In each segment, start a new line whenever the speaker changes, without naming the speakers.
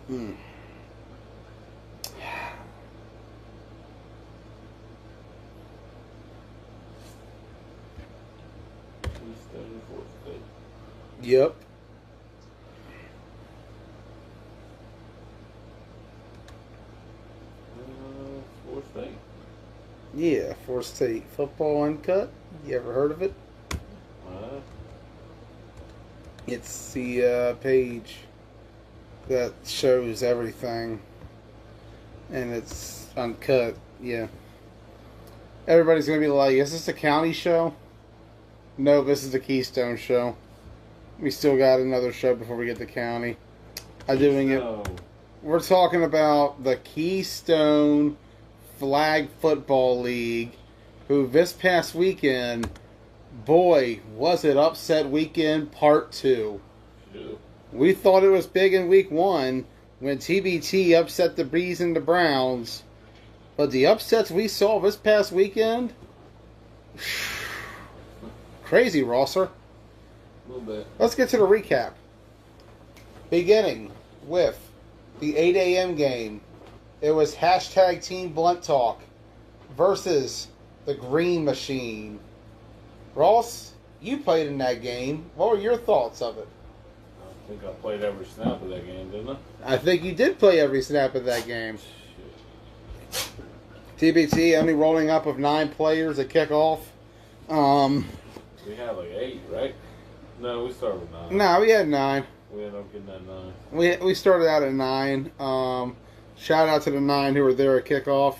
Hmm.
Keystone, fourth state.
Yep.
Fourth state.
Yeah, Fourth State Football Uncut. You ever heard of it? It's the page that shows everything, and it's uncut. Yeah. Everybody's gonna be like, "Is this a county show?" No, this is the Keystone show. We still got another show before we get to county. I'm doing it. We're talking about the Keystone Flag Football League, who this past weekend, boy, was it upset weekend part 2.
Yeah.
We thought it was big in week 1 when TBT upset the Breeze and the Browns, but the upsets we saw this past weekend, crazy, Rosser.
A little bit.
Let's get to the recap. Beginning with the 8 a.m. game. It was hashtag Team Blunt Talk versus the Green Machine. Ross, you played in that game. What were your thoughts of it?
I think I played every snap of that game, didn't I?
I think you did play every snap of that game. TBT only rolling up with 9 players at kickoff.
We had like 8, right? No, we started with 9.
No, we had 9.
We ended up getting that 9.
We started out at 9. Shout out to the 9 who were there at kickoff.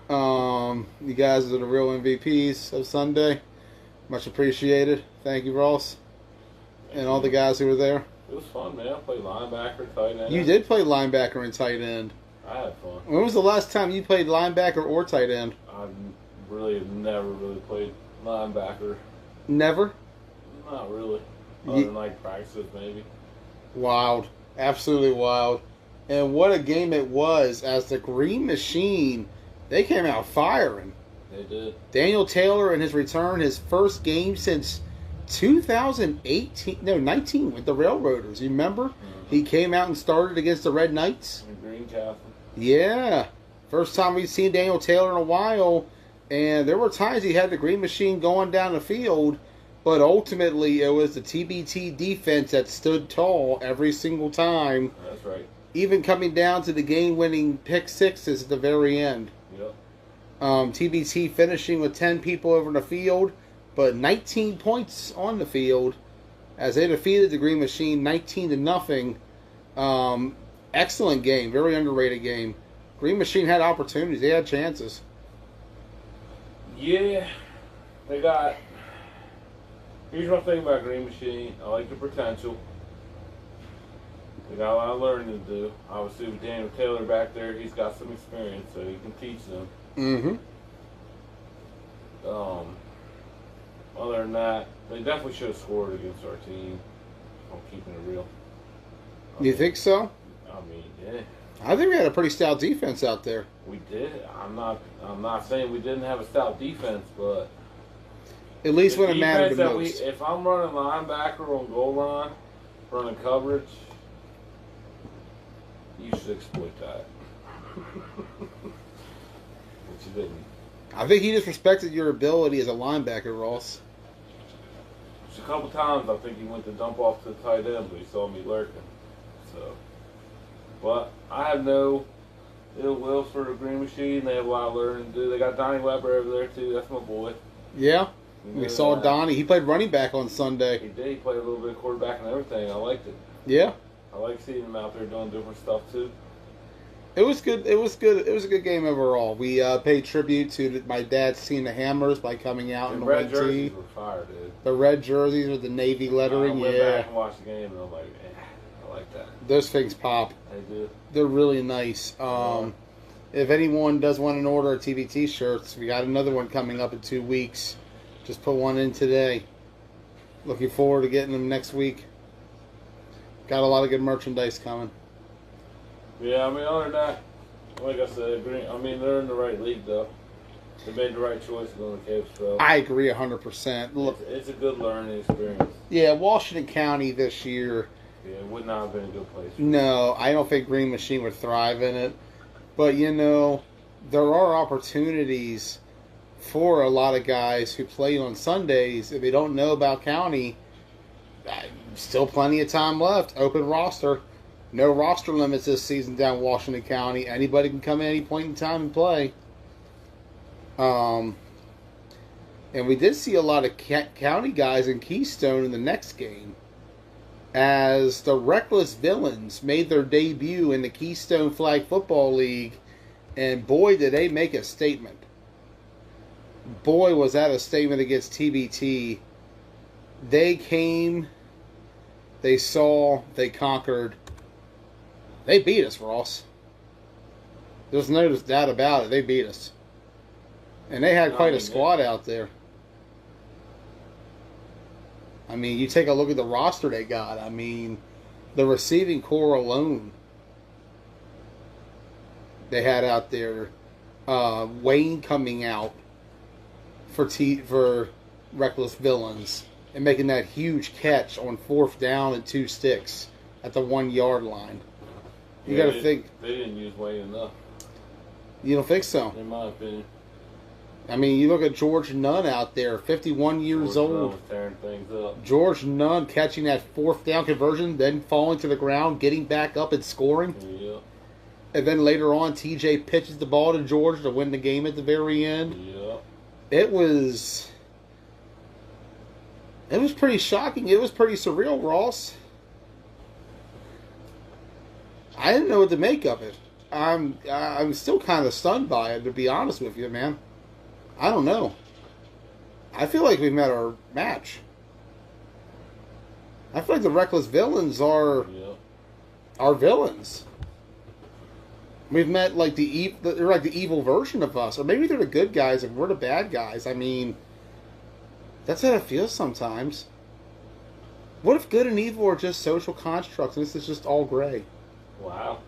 You guys are the real MVPs of Sunday. Much appreciated. Thank you, Ross. And all the guys who were there.
It was fun, man. I played linebacker, tight end.
You did play linebacker and tight end.
I had fun.
When was the last time you played linebacker or tight end?
I really have never really played linebacker.
Never?
Not really. Other than like practices, maybe.
Wild. Absolutely wild. And what a game it was as the Green Machine, they came out firing.
They did.
Daniel Taylor in his return, his first game since 19 with the Railroaders. You remember?
Mm-hmm.
He came out and started against the Red Knights.
And Green Castle.
Yeah. First time we've seen Daniel Taylor in a while. And there were times he had the Green Machine going down the field. But ultimately, it was the TBT defense that stood tall every single time.
That's right.
Even coming down to the game-winning pick sixes at the very end.
Yep.
TBT finishing with 10 people over the field, but 19 points on the field as they defeated the Green Machine 19-0. Excellent game, very underrated game. Green Machine had opportunities, they had chances.
Yeah, they got. Here's my thing about Green Machine. I like the potential. They got a lot of learning to do. Obviously, with Daniel Taylor back there, he's got some experience, so he can teach them.
Mm-hmm.
Other than that, they definitely should have scored against our team. I'm keeping it real.
You think so?
I mean, yeah,
I think we had a pretty stout defense out there.
we did. I'm not saying we didn't have a stout defense, but
At least
the
when it mattered the
defense that
most.
if I'm running linebacker on goal line, running coverage, you should exploit that. But you didn't.
I think he just respected your ability as a linebacker, Ross.
Just a couple times I think he went to dump off to the tight end, but he saw me lurking. So, but I have no ill will for the Green Machine. They have a lot of learning to do. They got Donnie Weber over there too. That's my boy.
Yeah,
You
we
know
saw
that.
Donnie. He played running back on
He
Sunday.
did. He played a little bit of quarterback and everything. I liked it.
Yeah.
I like seeing him out there doing different stuff too.
It was good. It was good. It was a good game overall. We paid tribute to my dad's team, the Hammers, by coming out in
And
the
red
red
jerseys
tee.
were fire, dude.
The red jerseys with the navy lettering.
I went
Yeah,
back and watched the game, and I'm like, I like that.
those things pop.
They do.
They're really nice. If anyone does want to order TBT shirts, we got another one coming up in 2 weeks. Just put one in today. Looking forward to getting them next week. Got a lot of good merchandise coming.
Yeah, I mean, other than that, like I said, I mean, they're in the right league, though. They made the right choice going to Cape Trail.
I agree 100%. Look,
It's a good learning experience.
yeah, Washington County this year
Yeah, it would not have been a good place.
No, I don't think Green Machine would thrive in it. But, you know, there are opportunities for a lot of guys who play on Sundays. If they don't know about County, still plenty of time left. Open roster. No roster limits this season down Washington County. Anybody can come at any point in time and play. And we did see a lot of county guys in Keystone in the next game, as the Reckless Villains made their debut in the Keystone Flag Football League, and boy, did they make a statement. Boy, was that a statement against TBT. They came, they saw, they conquered. They beat us, Ross. There's no doubt about it. They beat us. And they had quite a squad out there. I mean, you take a look at the roster they got. I mean, the receiving core alone they had out there. Wayne coming out for Reckless Villains and making that huge catch on 4th down and 2 sticks at the 1 yard line. You got to think
they didn't use Wayne enough.
You don't think so?
In my opinion.
I mean, you look at George Nunn out there, 51 years old.
Nunn was tearing things up.
George Nunn catching that 4th down conversion, then falling to the ground, getting back up and scoring.
Yeah.
And then later on, TJ pitches the ball to George to win the game at the very end.
Yeah.
It was pretty shocking. It was pretty surreal, Ross. I didn't know what to make of it. I'm still kind of stunned by it, to be honest with you, man. I don't know. I feel like we've met our match. I feel like the Reckless Villains are our villains. We've met like they're like the evil version of us, or maybe they're the good guys and we're the bad guys. I mean, that's how it feels sometimes. What if good and evil are just social constructs and this is just all gray?
Wow.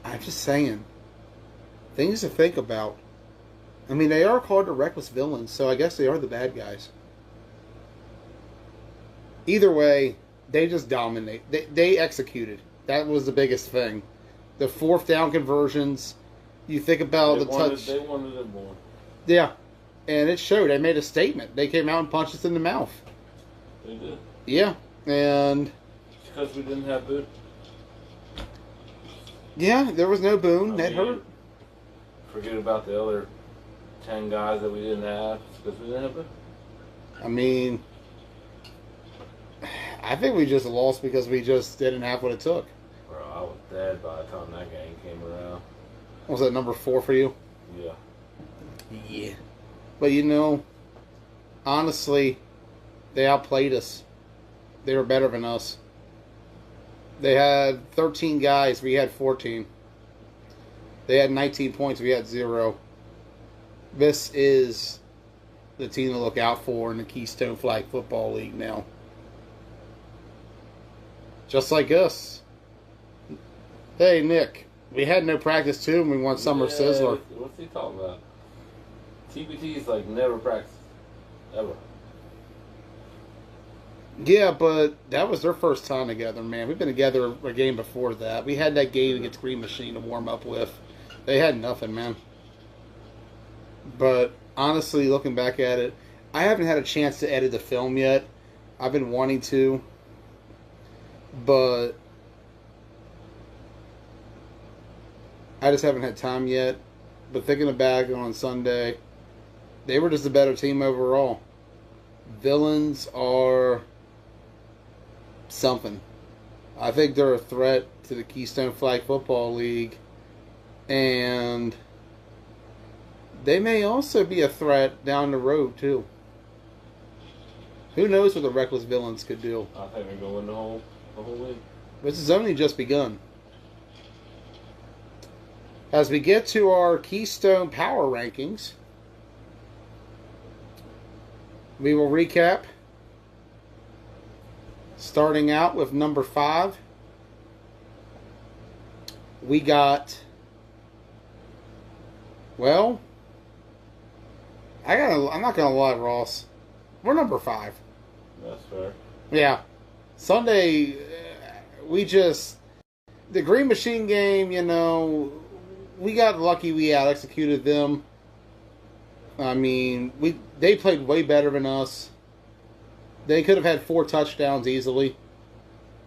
I'm just saying. Things to think about. I mean, they are called the Reckless Villains, so I guess they are the bad guys. Either way, they just dominate. They executed. That was the biggest thing. The 4th down conversions. You think about touch.
They wanted it more.
Yeah. And it showed. They made a statement. They came out and punched us in the mouth.
They did.
Yeah. And
because we didn't have Boone.
Yeah, there was no Boone. That hurt.
Forget about the other 10 guys that we didn't have because we didn't have Boone.
I mean, I think we just lost because we just didn't have what it took.
Bro, I was dead by the time that game came around.
Was that number 4 for you?
Yeah.
Yeah. But you know, honestly, they outplayed us. They were better than us. They had 13 guys. We had 14. They had 19 points. We had 0. This is the team to look out for in the Keystone Flag Football League now. Just like us. Hey, Nick. We had no practice, too, and we won Summer Sizzler.
What's he talking about? TBT's like never practiced. Ever.
Yeah, but that was their first time together, man. We've been together a game before that. We had that game against Green Machine to warm up with. They had nothing, man. But honestly, looking back at it, I haven't had a chance to edit the film yet. I've been wanting to. But I just haven't had time yet. But thinking back on Sunday, they were just a better team overall. Villains are something. I think they're a threat to the Keystone Flag Football League. And they may also be a threat down the road, too. Who knows what the Reckless Villains could do?
I think they're going to win the whole league.
This has only just begun. As we get to our Keystone Power Rankings, we will recap. Starting out with number 5, we got, well, I'm not going to lie, Ross. We're number 5.
That's fair.
Yeah. Sunday, we just the Green Machine game. We got lucky. We out executed them. I mean, they played way better than us. They could have had 4 touchdowns easily.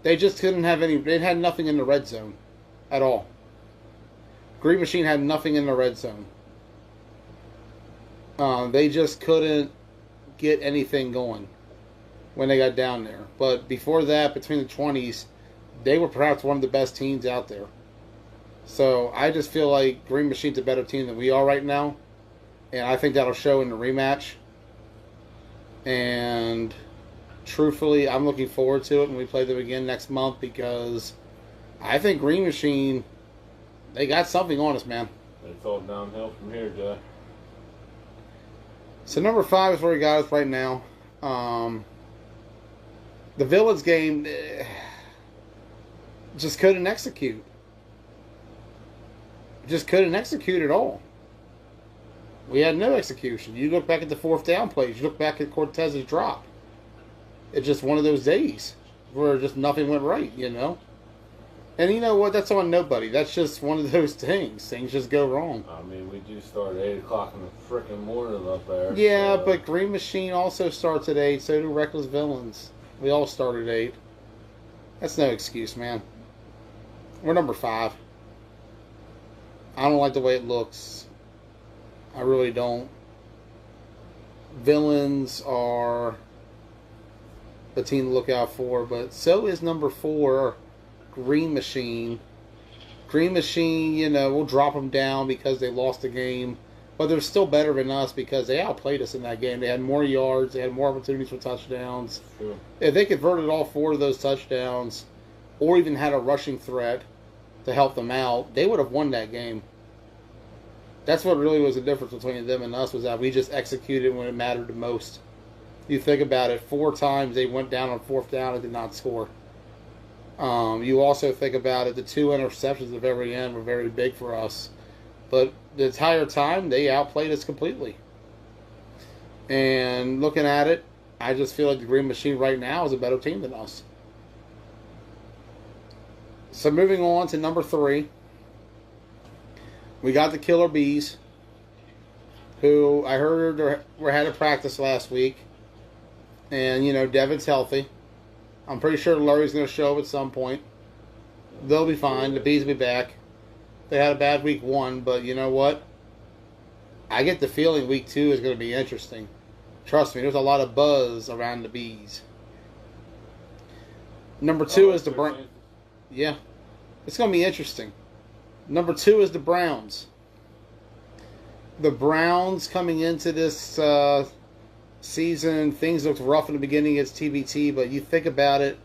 They just couldn't have any. They had nothing in the red zone at all. Green Machine had nothing in the red zone. They just couldn't get anything going when they got down there. But before that, between the 20s, they were perhaps one of the best teams out there. So I just feel like Green Machine's a better team than we are right now. And I think that'll show in the rematch. And truthfully, I'm looking forward to it when we play them again next month because I think Green Machine, they got something on us, man.
It's all downhill from here, Jay.
So number 5 is where we got us right now. The Villains game just couldn't execute. Just couldn't execute at all. We had no execution. You look back at the 4th down plays. You look back at Cortez's drop. It's just one of those days where just nothing went right, And you know what? That's on nobody. That's just one of those things. Things just go wrong.
I mean, we do start at 8 o'clock in the frickin' morning up there.
Yeah, but Green Machine also starts at 8. So do Reckless Villains. We all start at 8. That's no excuse, man. We're number 5. I don't like the way it looks. I really don't. Villains are the team to look out for, but so is number 4, Green Machine. Green Machine, we'll drop them down because they lost the game, but they're still better than us because they outplayed us in that game. They had more yards, they had more opportunities for touchdowns.
Sure.
If they converted all 4 of those touchdowns, or even had a rushing threat to help them out, they would have won that game. That's what really was the difference between them and us, was that we just executed when it mattered the most. You think about it, 4 times they went down on 4th down and did not score. You also think about it, the 2 interceptions at the very end were very big for us. But the entire time, they outplayed us completely. And looking at it, I just feel like the Green Machine right now is a better team than us. So moving on to number 3. We got the Killer Bees, who I heard were had a practice last week. And, Devin's healthy. I'm pretty sure Larry's going to show up at some point. They'll be fine. The Bees will be back. They had a bad week 1, but you know what? I get the feeling week 2 is going to be interesting. Trust me, there's a lot of buzz around the Bees. Number 2 is the Browns. Yeah. It's going to be interesting. Number 2 is the Browns. The Browns coming into this season, things looked rough in the beginning against TBT, but you think about it,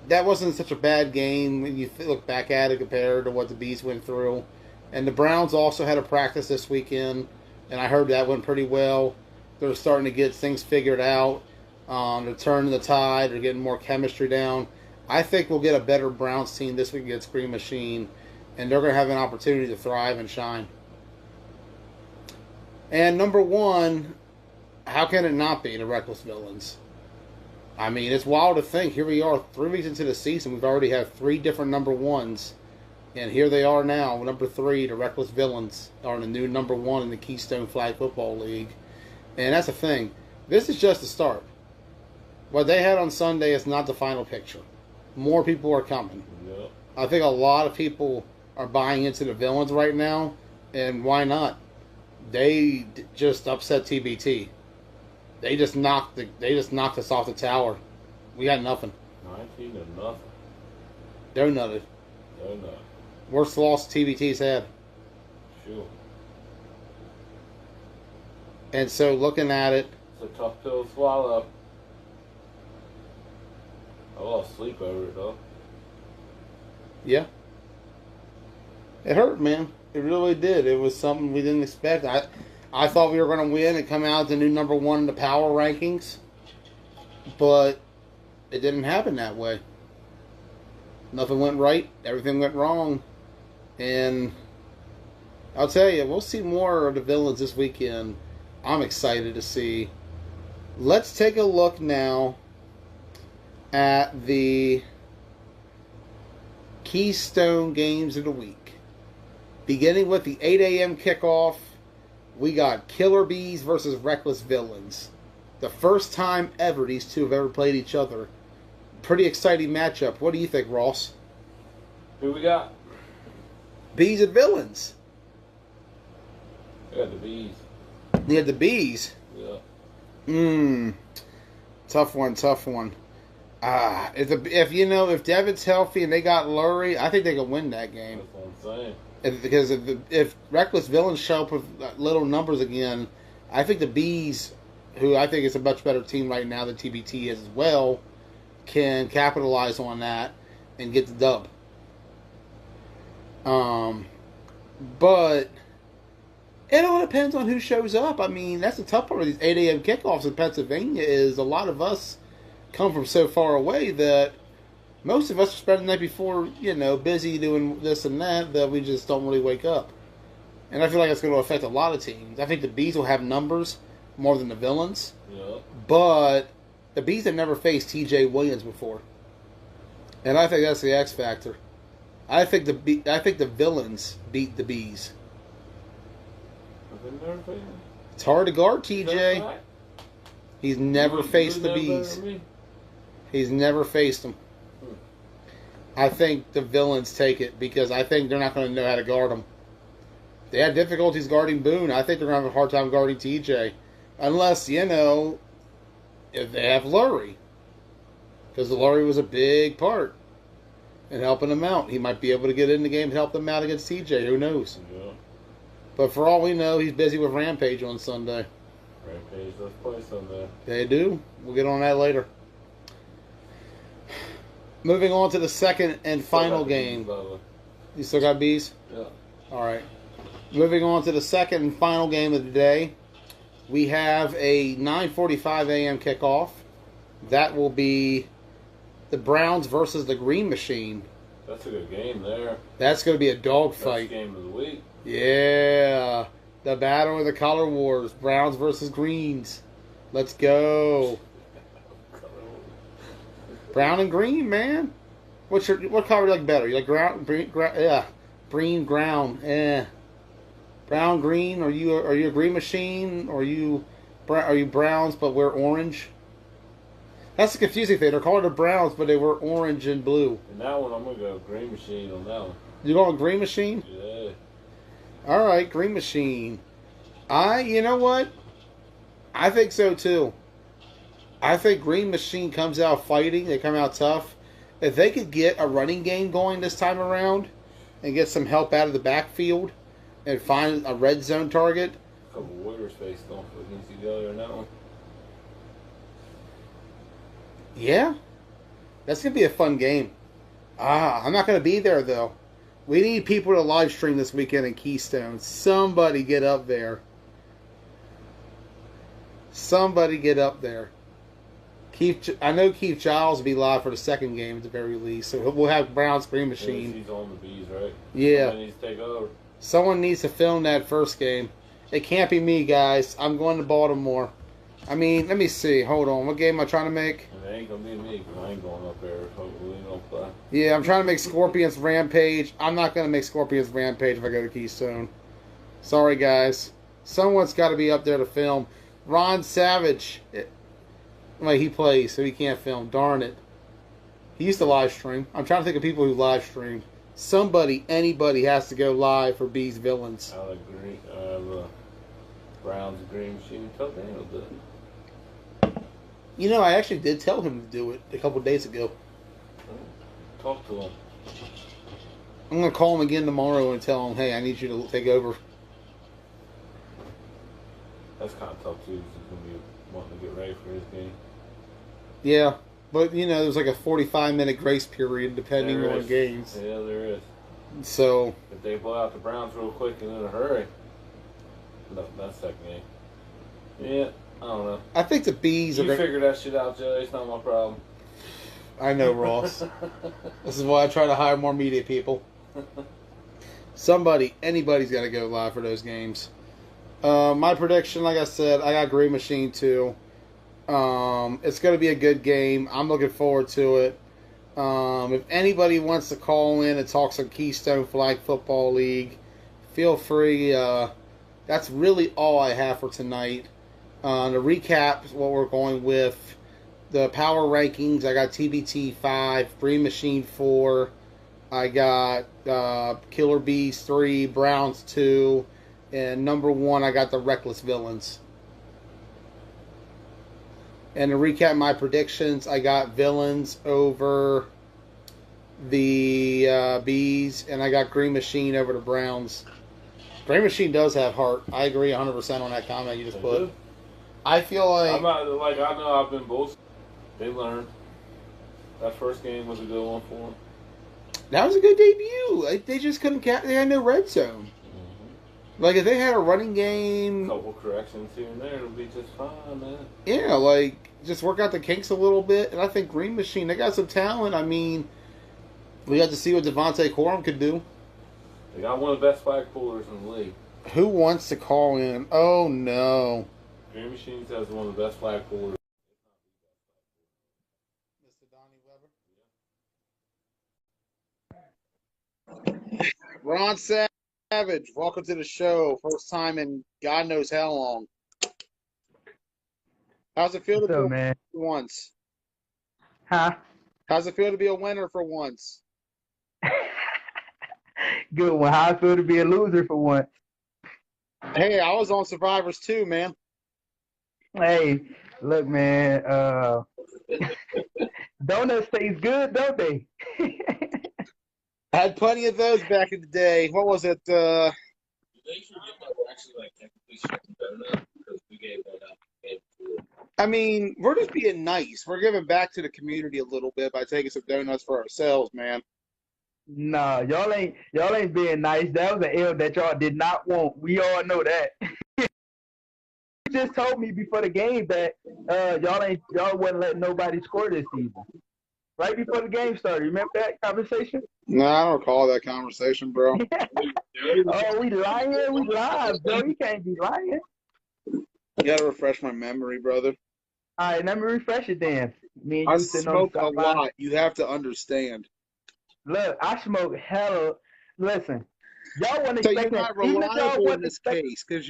that wasn't such a bad game when you look back at it compared to what the Bees went through. And the Browns also had a practice this weekend, and I heard that went pretty well. They're starting to get things figured out. They're turning the tide. They're getting more chemistry down. I think we'll get a better Browns team this week against Green Machine, and they're going to have an opportunity to thrive and shine. And number 1, how can it not be the Reckless Villains? I mean, it's wild to think. Here we are, 3 weeks into the season. We've already had 3 different number 1s. And here they are now, number 3, the Reckless Villains are the new number 1 in the Keystone Flag Football League. And that's the thing. This is just the start. What they had on Sunday is not the final picture. More people are coming.
Yep.
I think a lot of people are buying into the Villains right now. And why not? They just upset TBT. They just knocked us off the tower. We got nothing.
19 to nothing.
Donutted.
Donut.
Worst loss TBT's had.
Sure.
And so looking at it,
It's a tough pill to swallow. I lost sleep over it though.
yeah. It hurt, man. It really did. It was something we didn't expect. I thought we were going to win and come out the new number 1 in the power rankings. But it didn't happen that way. Nothing went right. Everything went wrong. And I'll tell you, we'll see more of the Villains this weekend. I'm excited to see Let's take a look now at the Keystone games of the week. Beginning with the 8 a.m. kickoff, we got Killer Bees versus Reckless Villains. The first time ever these two have ever played each other. Pretty exciting matchup. What do you think, Ross?
Who we got?
Bees and Villains.
We got the Bees.
You had the Bees.
Yeah.
Tough one. If Devin's healthy and they got Lurie, I think they can win that game.
That's what I'm saying.
Because if Reckless Villains show up with little numbers again, I think the Bees, who I think is a much better team right now than TBT is as well, can capitalize on that and get the dub. But it all depends on who shows up. I mean, that's the tough part of these 8 a.m. kickoffs in Pennsylvania is a lot of us come from so far away that most of us are spending the night before, busy doing this and that we just don't really wake up. And I feel like it's going to affect a lot of teams. I think the Bees will have numbers more than the Villains.
Yeah.
But the Bees have never faced TJ Williams before. And I think that's the X factor. I think the Villains beat the Bees. It's hard to guard TJ. He's never faced the Bees. He's never faced them. I think the Villains take it because I think they're not going to know how to guard him. They had difficulties guarding Boone. I think they're going to have a hard time guarding TJ. Unless, if they have Lurie. Because Lurie was a big part in helping them out. He might be able to get in the game and help them out against TJ. Who knows?
Yeah.
But for all we know, he's busy with Rampage on Sunday.
Rampage does play Sunday.
They do. We'll get on that later. Moving on to the second and final game. You still got Bees?
Yeah.
All right. Moving on to the second and final game of the day. We have a 9:45 a.m. kickoff. That will be the Browns versus the Green Machine.
That's a good game there.
That's going to be a dogfight.
Best game of the week.
Yeah. The battle of the color wars. Browns versus Greens. Let's go. Brown and green, man. What color do you like better? You like green, brown, brown, green. Are you a green machine? Or are you Browns but wear orange? That's the confusing thing. They're called the Browns, but they wear orange and blue.
And that one, I'm gonna go green machine on that one.
You going green machine?
Yeah.
All right, green machine. You know what? I think so too. I think Green Machine comes out fighting. They come out tough. If they could get a running game going this time around and get some help out of the backfield and find a red zone target.
A couple Warriors faced off against each other in that one.
Yeah. That's going to be a fun game. I'm not going to be there, though. We need people to live stream this weekend in Keystone. Somebody get up there. Somebody get up there. I know Keith Giles will be live for the second game at the very least, so we'll have Brown's Green Machine.
He's on the Bees, right?
Yeah.
Someone needs to take over.
Someone needs to film that first game. It can't be me, guys. I'm going to Baltimore. I mean, let me see. Hold on. What game am I trying to make?
And it ain't going to be me because I ain't going up there. Hopefully we don't play.
Yeah, I'm trying to make Scorpions Rampage. I'm not going to make Scorpions Rampage if I go to Keystone. Sorry, guys. Someone's got to be up there to film. Ron Savage. Well, he plays, so he can't film. Darn it. He used to live stream. I'm trying to think of people who live stream. Anybody has to go live for Bees Villains.
I like Brown's Green Machine. Tell Daniel to do it.
I actually did tell him to do it a couple days ago.
Talk to him.
I'm going to call him again tomorrow and tell him, hey, I need you to take over.
That's kind of tough, too, because he's going to be wanting to get ready for his game.
Yeah, but, there's like a 45-minute grace period depending on games.
Yeah, there is.
So...
if they blow out the Browns real quick and in a hurry, that's that game. Yeah, I don't know.
I think the Bees
You figure that shit out, Joe. It's not my problem.
I know, Ross. This is why I try to hire more media people. Anybody's got to go live for those games. My prediction, like I said, I got Green Machine too. It's going to be a good game. I'm looking forward to it. If anybody wants to call in and talk some Keystone Flag Football League, feel free. That's really all I have for tonight. To recap what we're going with, the power rankings, I got TBT 5, Green Machine 4, I got Killer Bees 3, Browns 2, and number 1, I got the Reckless Villains. And to recap my predictions, I got Villains over the Bees, and I got Green Machine over the Browns. Green Machine does have heart. I agree 100% on that comment you just put. I feel like
I'm not like I know I've been both. They learned. That first game was a good one for them.
That was a good debut. They just couldn't catch. They had no red zone. Mm-hmm. Like if they had a running game,
a couple corrections here and there, it'll be just fine, man.
Yeah, like just work out the kinks a little bit. And I think Green Machine, they got some talent. I mean, we got to see what Devontae Korner could do.
They got one of the best flag pullers in the league.
Who wants to call in? Oh no.
Green Machines has one of the best flag pullers.
Mr. Donnie Weber. Ron Savage, welcome to the show. First time in God knows how long. How's it feel to be a winner for once?
Huh?
How's it feel to be a winner for once?
Good one. How I feel to be a loser for once.
Hey, I was on Survivors too, man.
Hey, look, man. Donuts taste good, don't they?
I had plenty of those back in the day. What was it?
They should give that we're actually like technically shipping donut because we gave one out.
I mean, we're just being nice. We're giving back to the community a little bit by taking some donuts for ourselves, man.
No, y'all ain't being nice. That was an L that y'all did not want. We all know that. You just told me before the game that y'all wasn't letting nobody score this season. Right before the game started. Remember that conversation?
No, I don't recall that conversation, bro.
Oh, we lying? We live, bro. You can't be lying.
You gotta refresh my memory, brother.
All right, let me refresh it then. Me and
I
you sitting on
smoke a lot. You have to understand.
Look, I smoke hella. Listen, y'all want to
so
expect
you're not reliable in this case because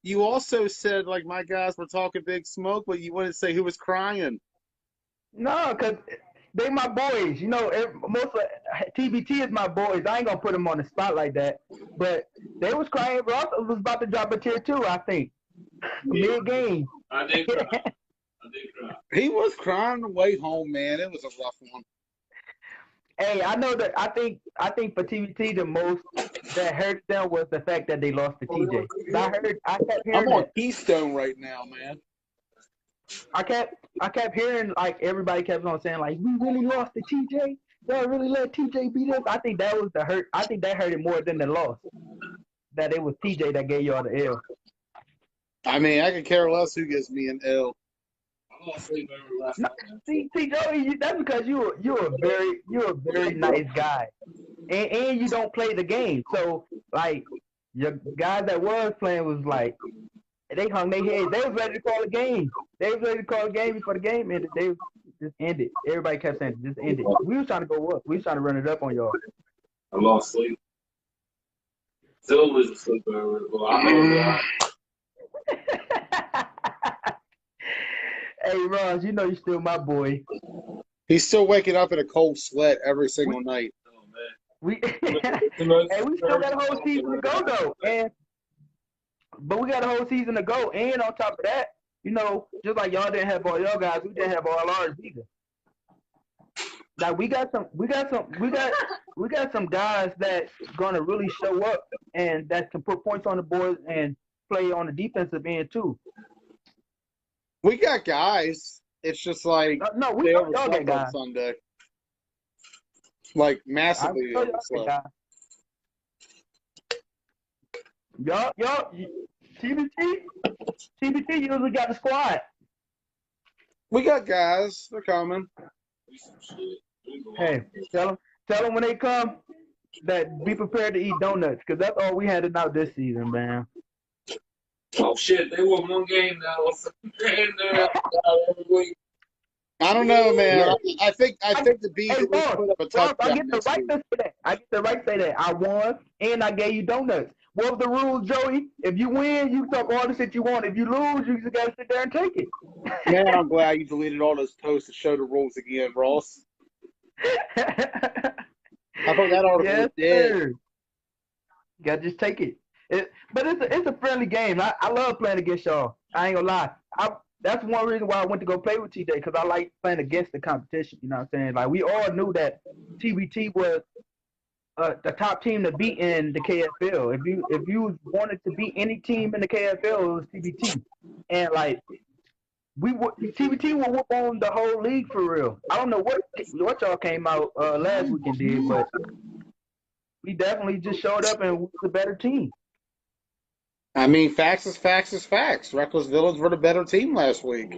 you also said like my guys were talking big smoke, but you wouldn't say who was crying.
No, because they my boys. You know, most of TBT is my boys. I ain't gonna put them on the spot like that. But they was crying. Ross was about to drop a tier 2, I think. Mid game.
I did cry.
He was crying on the way home, man. It was a rough one.
Hey, I know that. I think for TBT the most that hurt them was the fact that they lost to TJ. I kept hearing.
I'm on Keystone right now, man.
I kept hearing like everybody kept on saying like we really lost to TJ. Y'all really let TJ beat us. I think that was the hurt. I think that hurt it more than the loss. That it was TJ that gave y'all the L.
I mean, I could care less who gives me an L.
No, see, Joey, that's because you're a very nice guy, and you don't play the game. So like your guys that was playing was like they hung their heads. They was ready to call a game. They was ready to call a game before the game ended. They just ended. Everybody kept saying just ended. We was trying to go up. We was trying to run it up on y'all.
I lost sleep. Still losing sleep over it. Well, I know.
Hey, Ross, you know you're still my boy.
He's still waking up in a cold sweat every single night.
Oh, man.
We still got a whole season to go though, but we got a whole season to go, and on top of that, you know, just like y'all didn't have all y'all guys, we didn't have all ours either. Like we got some guys that's gonna really show up and that can put points on the board and play on the defensive end too.
We got guys. It's just like
no, we
they
y'all got
overslept
guys
on Sunday. Like massively overslept.
Y'all, TBT usually got the squad.
We got guys. They're coming.
Hey, tell them when they come that be prepared to eat donuts because that's all we had it out this season, man.
Oh shit, they won one game now. And they're every week.
I don't know, man.
Yeah.
I think the Bees
Hey,
at least
boss,
put up a
boss, I
touchdown
get the
this
right
week.
to say that. I get the right to say that. I won, and I gave you donuts. What was the rules, Joey? If you win, you talk all the shit you want. If you lose, you just gotta sit there and take it.
Man, I'm glad you deleted all those posts to show the rules again, Ross. I thought that article was
Yes,
dead.
sir. You gotta just take it. But it's a friendly game. I love playing against y'all. I ain't gonna lie. That's one reason why I went to go play with TJ because I like playing against the competition. You know what I'm saying? Like we all knew that TBT was the top team to beat in the KFL. If you wanted to beat any team in the KFL, it was TBT. And like TBT will whoop on the whole league for real. I don't know what y'all came out last week and did, but we definitely just showed up and was a better team.
I mean, facts is facts is facts. Reckless Villains were the better team last week.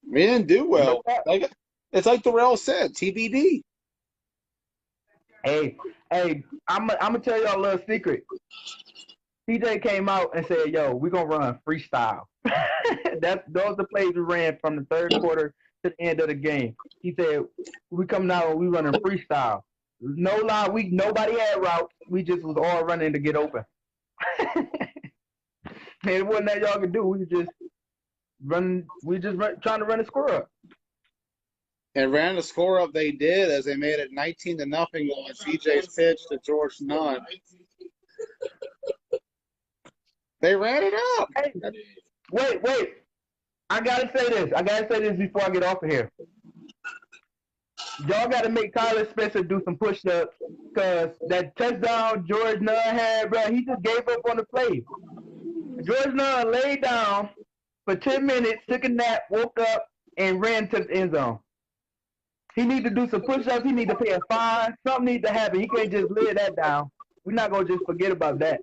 We didn't do
No
well.
doubt.
It's like Darrell said, TBD.
Hey, hey, I'm gonna tell y'all a little secret. TJ came out and said, "Yo, we're gonna run freestyle." Those the plays we ran from the third quarter to the end of the game. He said, "We coming out and we running freestyle. No lie, nobody had routes. We just was all running to get open. And it wasn't that y'all could do. We just run. Trying to run a score up.
And ran the score up they did as they made it 19-0 on CJ's pitch to George Nunn. They ran it up.
Hey, wait. I gotta say this before I get off of here. Y'all got to make Tyler Spencer do some push-ups because that touchdown George Nunn had, bro, he just gave up on the play. George Nunn laid down for 10 minutes, took a nap, woke up, and ran to the end zone. He need to do some push-ups. He need to pay a fine. Something needs to happen. He can't just lay that down. We're not going to just forget about that.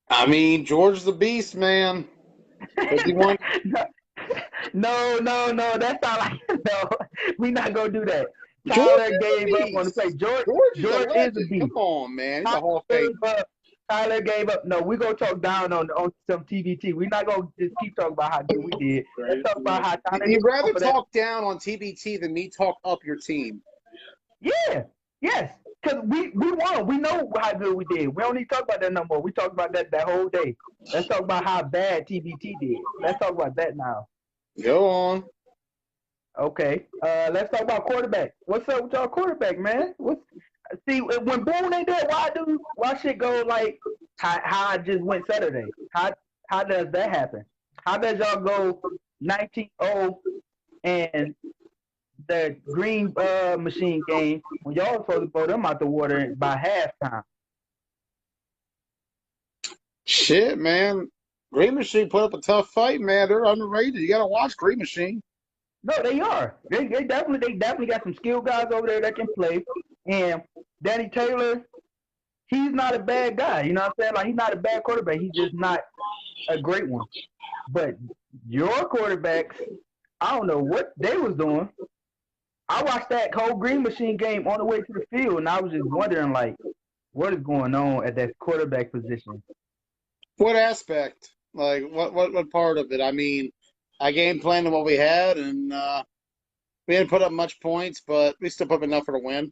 I mean, George the Beast, man. 51.
No. That's not like, no. We're not going to do that.
George
Tyler
is a
gave up on the
beast.
play. George
is a
is a
legend.
beast.
Come on, man. He's a
Tyler
Hall of
gave
Famer.
up. Tyler gave up. No, we're going to talk down on some TBT. We're not going to just keep talking about how good we did. Let's talk about how Tyler did
You'd rather
for that.
talk down on TBT than me talk up your team.
Yeah. Yes. Because we won. We know how good we did. We don't need to talk about that no more. We talked about that whole day. Let's talk about how bad TBT did. Let's talk about that now.
Go on.
Okay. Let's talk about quarterback. What's up with y'all quarterback, man? See when Boone ain't there, why shit go like how I just went Saturday? How does that happen? How does y'all go 19-0 and the green machine game when y'all supposed to blow them out the water by halftime?
Shit, man. Green Machine put up a tough fight, man. They're underrated. You got to watch Green Machine.
No, they are. They definitely got some skilled guys over there that can play. And Danny Taylor, he's not a bad guy. You know what I'm saying? Like he's not a bad quarterback. He's just not a great one. But your quarterbacks, I don't know what they was doing. I watched that whole Green Machine game on the way to the field, and I was just wondering, like, what is going on at that quarterback position?
What aspect? Like, what part of it? I mean, I game planned what we had, and we didn't put up much points, but we still put up enough for the win.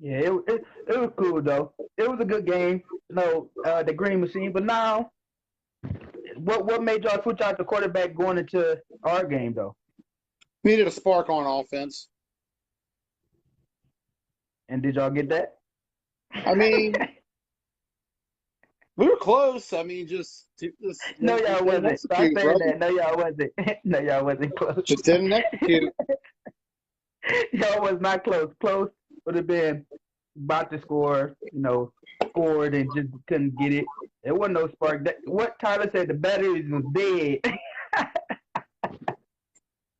Yeah, it was cool though. It was a good game. The Green Machine. But now, what made y'all switch out the quarterback going into our game though?
We needed a spark on offense.
And did y'all get that?
I mean, we were close. I mean, just
No, y'all wasn't. Stop saying
brother.
that. No, y'all wasn't. No, y'all wasn't close.
Just didn't execute.
Y'all was not close. Close would have been about to score, scored and just couldn't get it. There wasn't no spark. What Tyler said, the batteries was dead.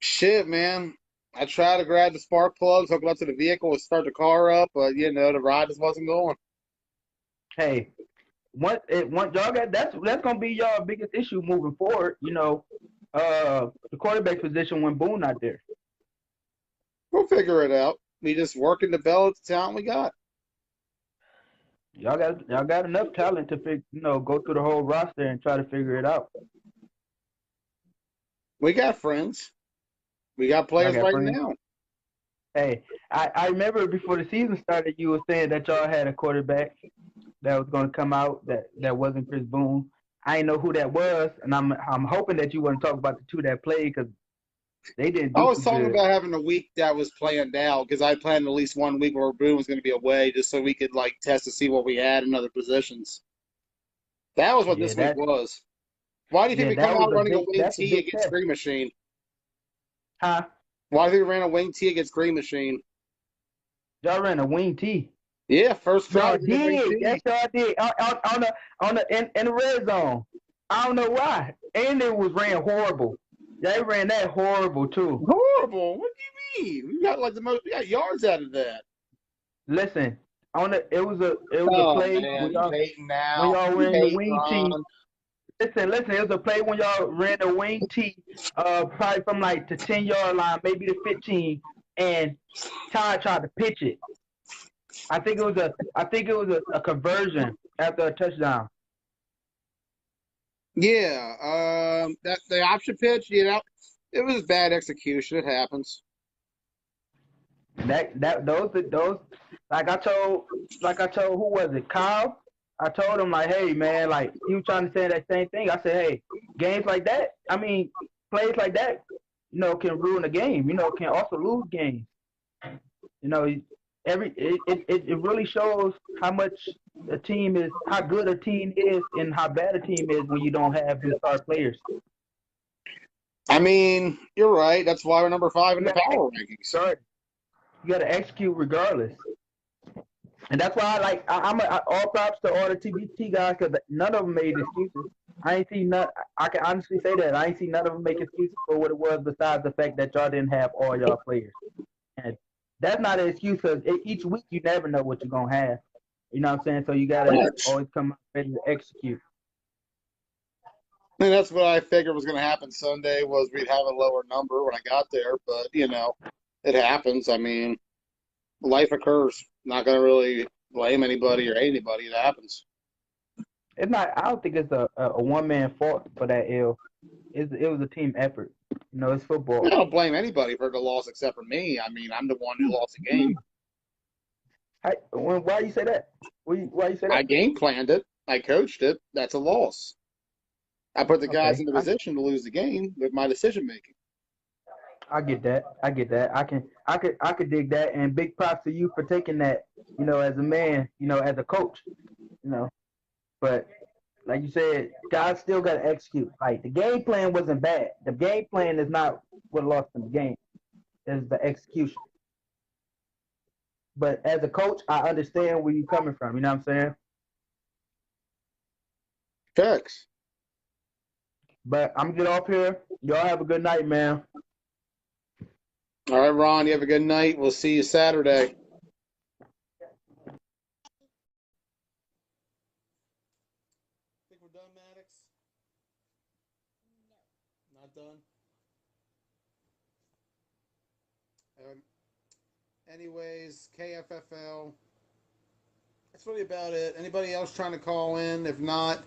Shit, man. I tried to grab the spark plugs, hook it up to the vehicle, and start the car up, but the ride just wasn't going.
Hey, once y'all got that's gonna be y'all biggest issue moving forward. The quarterback position when Boone not there.
We'll figure it out. We just work and develop the talent we got.
Y'all got enough talent to go through the whole roster and try to figure it out.
We got friends. We got
Y'all
players
got
right
friends.
now.
Hey, I remember before the season started, you were saying that y'all had a quarterback that was going to come out that wasn't Chris Boone. I didn't know who that was, and I'm hoping that you want to talk about the two that played because they didn't
I
do
was
too
talking
good.
about having a week that was planned out because I planned at least 1 week where Boone was going to be away just so we could like test to see what we had in other positions. That was what
Yeah,
this week was. Why do you think we come
that was
out
a
running a
big
wing
that's a
T
big
against
test,
Green Machine?
huh?
Why do you think we ran a wing T against Green Machine?
Y'all ran a wing T.
Yeah, first
Y'all
drive we ran wing
did. Yes,
T.
y'all did in the red zone. I don't know why, and it was ran horrible. They ran that horrible too.
Horrible. What do you mean? We got like the most. We got yards out of that.
Listen, it was a
Oh
play
man, you hating
when
now?
y'all
You
ran the
hating,
wing T.
Ron?
Listen, it was a play when y'all ran the wing T, probably from like the 10-yard line, maybe the 15, and Ty tried to pitch it. I think it was a conversion after a touchdown.
Yeah. That the option pitch. It was bad execution. It happens.
And those like I told who was it, Kyle? I told him like, hey man, like he was trying to say that same thing. I said, hey, games like that, I mean, plays like that, can ruin a game. Can also lose games. You know, it really shows how good a team is and how bad a team is when you don't have them star players.
I mean, you're right. That's why we're number 5 in
You
the
got to
power rankings.
execute. You got to execute regardless. And that's why all props to all the TBT guys because none of them made excuses. I ain't seen none. I can honestly say that I ain't seen none of them make excuses for what it was besides the fact that y'all didn't have all y'all players. And that's not an excuse because each week you never know what you're gonna have. You know what I'm saying? So you gotta always come ready to execute.
And that's what I figured was going to happen Sunday was we'd have a lower number when I got there, but it happens. I mean, life occurs. Not going to really blame anybody or hate anybody. It happens.
It's not. I don't think it's a one man fault for that ill. It was a team effort. It's
I
football.
don't blame anybody for the loss except for me. I mean, I'm the one who lost the game.
Why you say that? Why you say
I
that?
game planned it. I coached it. That's a loss. I put the guys
Okay,
in the position to lose the game with my decision making.
I get that. I get that. I could dig that. And big props to you for taking that. As a man. As a coach. You know, but like you said, guys still got to execute. Like the game plan wasn't bad. The game plan is not what lost them the game. It's the execution. But as a coach, I understand where you're coming from. You know what I'm saying?
Facts.
But I'm gonna get off here. Y'all have a good night, man.
All right, Ron, you have a good night. We'll see you Saturday. Think we're done, Maddox? Not done? Um, anyways, KFFL. That's really about it. Anybody else trying to call in? If not,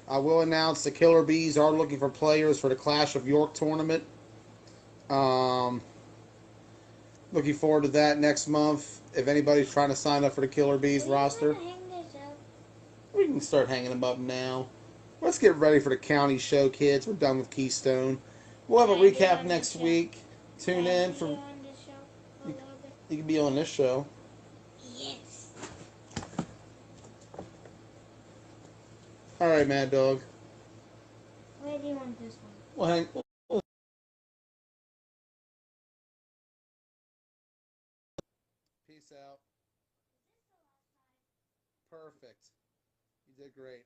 I will announce the Killer Bees are looking for players for the Clash of York tournament. Um, Looking forward to that next month. If anybody's trying to sign up for the Killer Bees roster, we can start hanging them up now. Let's get ready for the county show, kids. We're done with Keystone. We'll have a recap next week. Tune in for. You can be on this show.
Yes.
All right, Mad Dog.
Where do you want this one?
Well, hang. Peace out. Perfect. You did great.